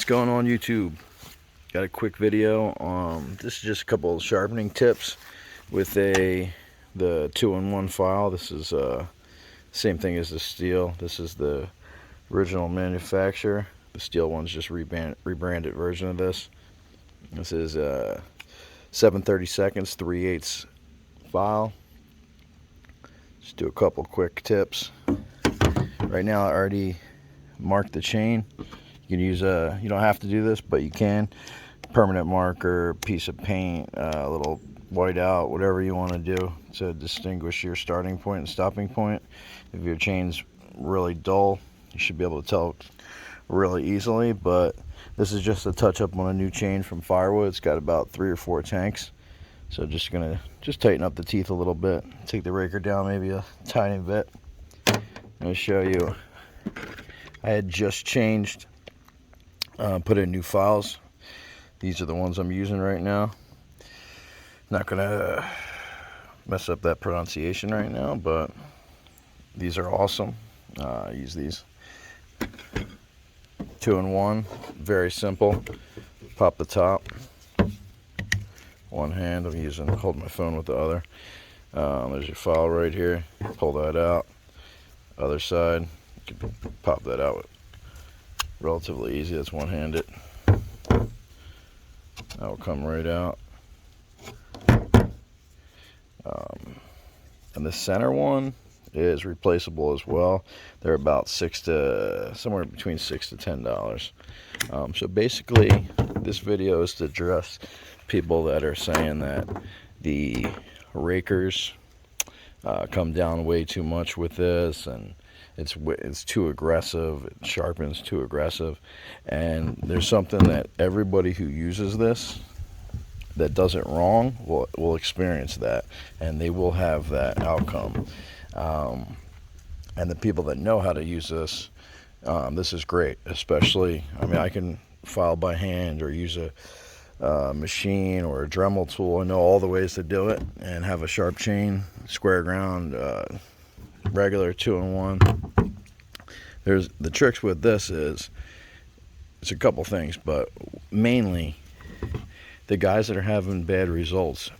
going on YouTube? Got a quick video. This is just a couple of sharpening tips with the 2-in-1 file. This is same thing as the Stihl. This is the original manufacturer. The Stihl one's just rebranded version of this. This is 7/32, 3/8 file. Just do a couple quick tips. Right now I already marked the chain. You can use you don't have to do this, but you can. Permanent marker, piece of paint, a little white out, whatever you want to do to distinguish your starting point and stopping point. If your chain's really dull, you should be able to tell really easily, but this is just a touch up on a new chain from Firewood. It's got about 3 or 4 tanks. So just tighten up the teeth a little bit. Take the raker down maybe a tiny bit. I'm going to show you. I had just changed, put in new files. These are the ones I'm using right now. Not gonna mess up that pronunciation right now, but these are awesome. I use these 2-in-1, very simple. Pop the top, one hand. I'm holding my phone with the other. There's your file right here. Pull that out. Other side, you can pop that out relatively easy. That's one-handed. That will come right out. And the center one is replaceable as well. They're about somewhere between $6 to $10. So basically, this video is to address people that are saying that the rakers come down way too much with this, and it's too aggressive, it sharpens too aggressive. And there's something that everybody who uses this that does it wrong will experience that, and they will have that outcome. And the people that know how to use this, this is great. Especially, I mean, I can file by hand or use a machine or a Dremel tool. I know all the ways to do it and have a sharp chain, square ground, regular 2-in-1. There's the tricks with this is it's a couple things, but mainly the guys that are having bad results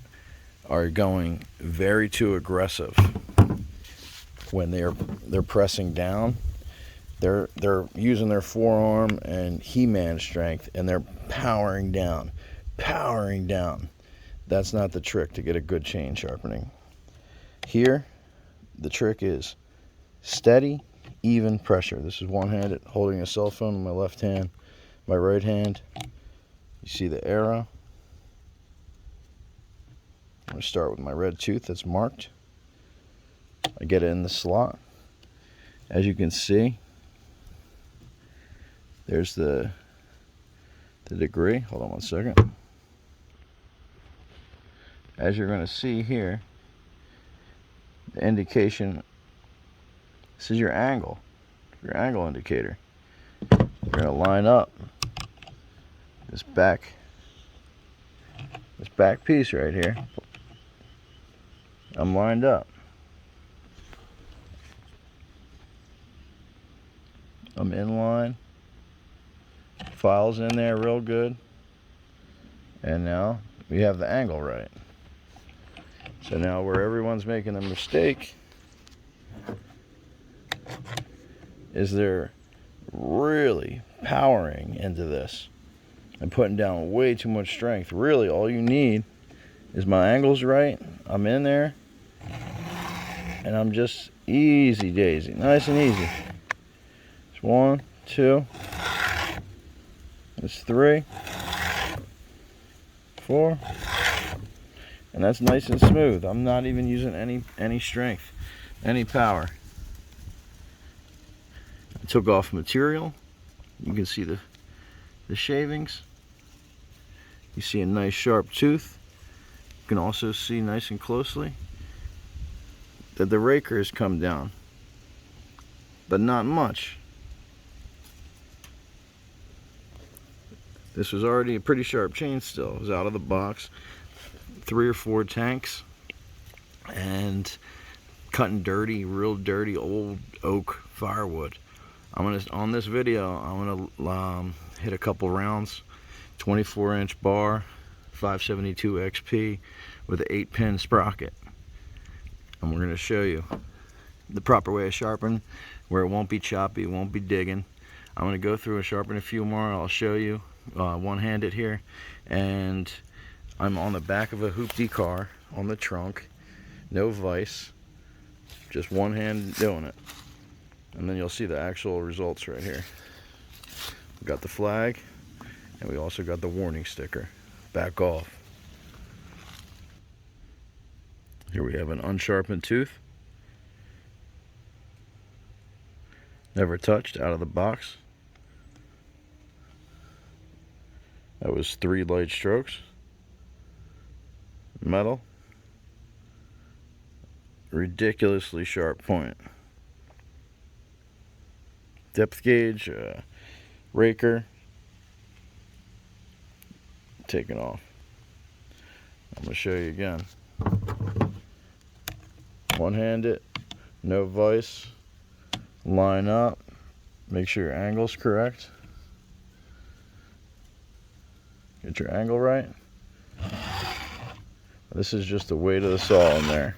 are going very too aggressive when they're pressing down. They're using their forearm and He-Man strength, and they're powering down. That's not the trick to get a good chain sharpening. Here, the trick is steady, even pressure. This is one-handed, holding a cell phone in my left hand. My right hand, you see the arrow. I'm going to start with my red tooth that's marked. I get it in the slot. As you can see, there's the degree. Hold on one second. As you're going to see here, the indication, this is your angle indicator. You're going to line up this back piece right here. I'm lined up. I'm in line. File's in there real good. And now we have the angle right. So now where everyone's making a mistake is they're really powering into this and putting down way too much strength. Really, all you need is my angle's right. I'm in there. And I'm just easy daisy, nice and easy. It's 1, 2, it's 3, 4, and that's nice and smooth. I'm not even using any strength, any power. I took off material. You can see the shavings. You see a nice sharp tooth. You can also see nice and closely that the raker has come down, but not much. This was already a pretty sharp chain still. It was out of the box. 3 or 4 tanks, and cutting dirty, real dirty old oak firewood. On this video, I'm gonna hit a couple rounds, 24-inch bar, 572 XP with an 8-pin sprocket, and we're gonna show you the proper way to sharpen, where it won't be choppy, it won't be digging. I'm gonna go through and sharpen a few more. I'll show you one-handed here, and I'm on the back of a hoopty car on the trunk, no vise, just one hand doing it, and then you'll see the actual results right here. We got the flag, and we also got the warning sticker, back off. Here we have an unsharpened tooth, never touched, out of the box. That was 3 light strokes. Metal, ridiculously sharp point. Depth gauge, raker, taken off. I'm going to show you again. One-handed, no vise, line up, make sure your angle's correct. Get your angle right. This is just the weight of the saw in there.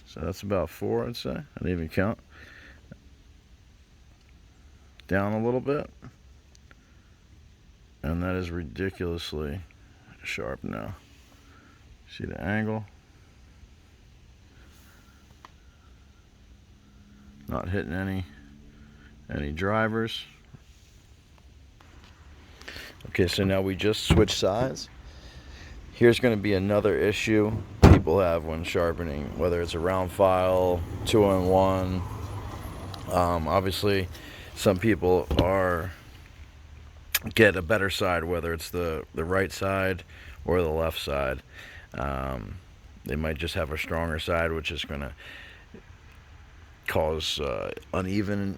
So that's about 4, I'd say. I didn't even count. Down a little bit. And that is ridiculously sharp now. See the angle? Not hitting any drivers. Okay, so now we just switched sides. Here's going to be another issue people have when sharpening, whether it's a round file, 2-in-1. Obviously, some people get a better side, whether it's the right side or the left side. They might just have a stronger side, which is going to cause uneven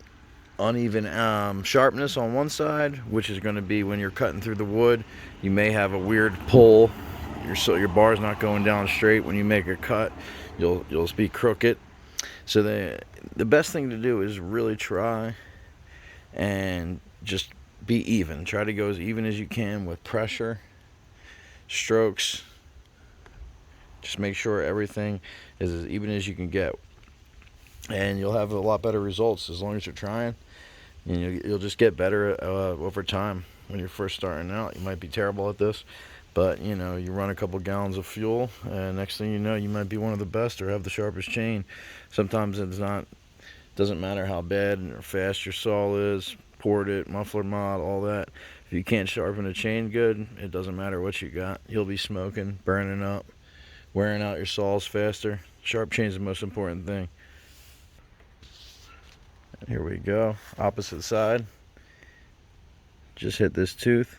sharpness on one side, which is going to be when you're cutting through the wood. You may have a weird pull. Your bar's not going down straight. When you make a cut, you'll be crooked. So the best thing to do is really try and just be even. Try to go as even as you can with pressure, strokes. Just make sure everything is as even as you can get, and you'll have a lot better results as long as you're trying. You'll just get better over time. When you're first starting out, you might be terrible at this, but you run a couple gallons of fuel, and next thing you know, you might be one of the best or have the sharpest chain. Sometimes doesn't matter how bad or fast your saw is, ported, muffler mod, all that. If you can't sharpen a chain good, it doesn't matter what you got. You'll be smoking, burning up, wearing out your saws faster. Sharp chain is the most important thing. And here we go, opposite side. Just hit this tooth.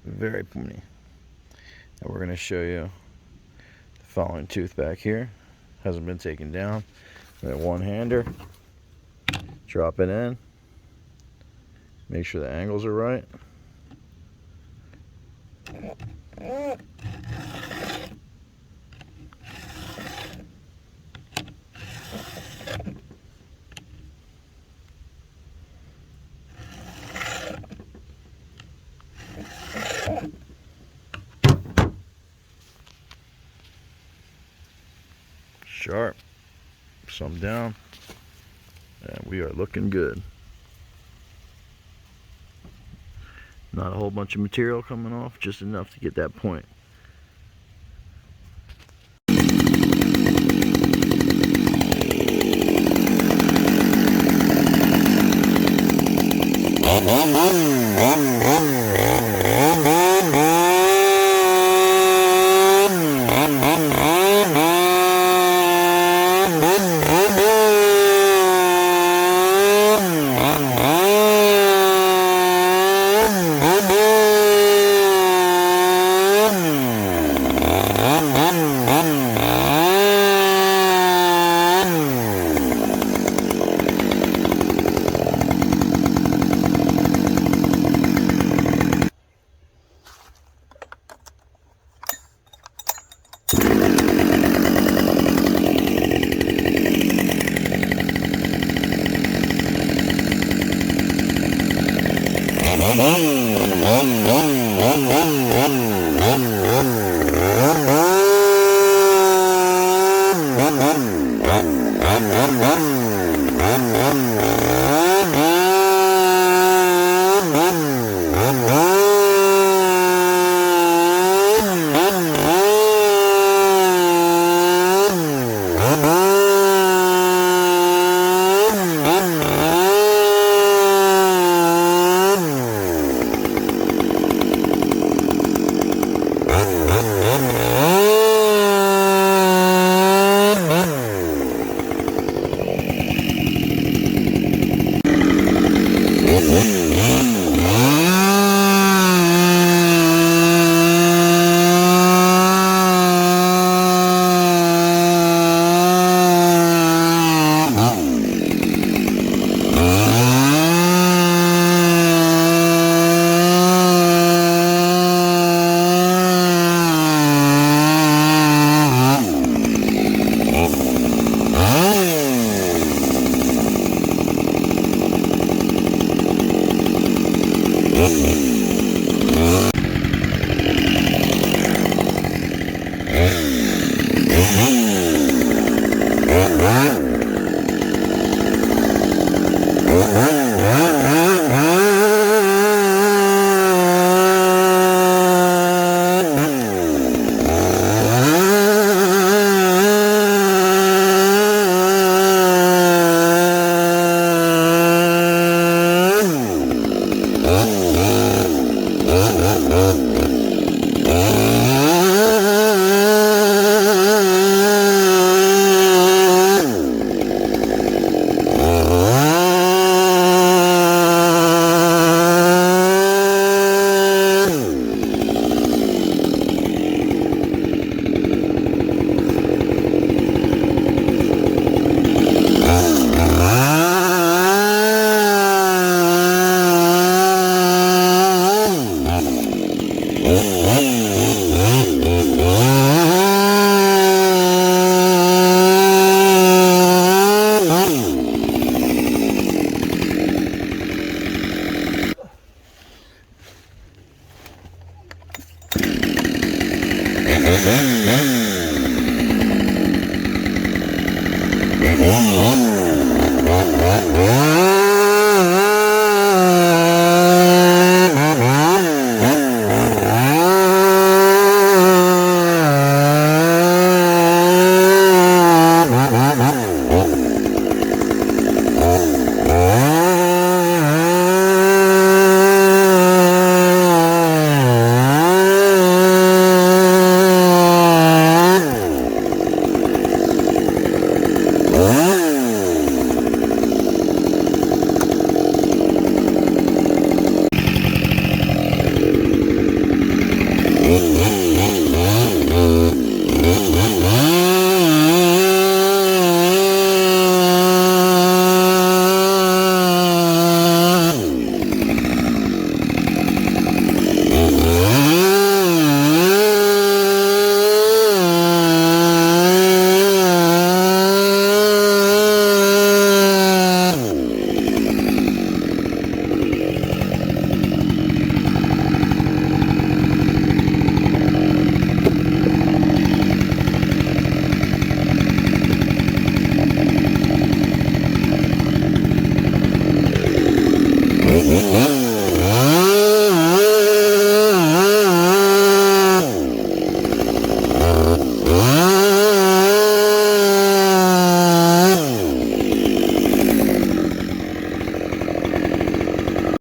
Very pointy. And we're going to show you the following tooth back here. Hasn't been taken down. Then one-hander. Drop it in. Make sure the angles are right. Sharp, some down, and we are looking good. Not a whole bunch of material coming off, just enough to get that point. Mm-hmm.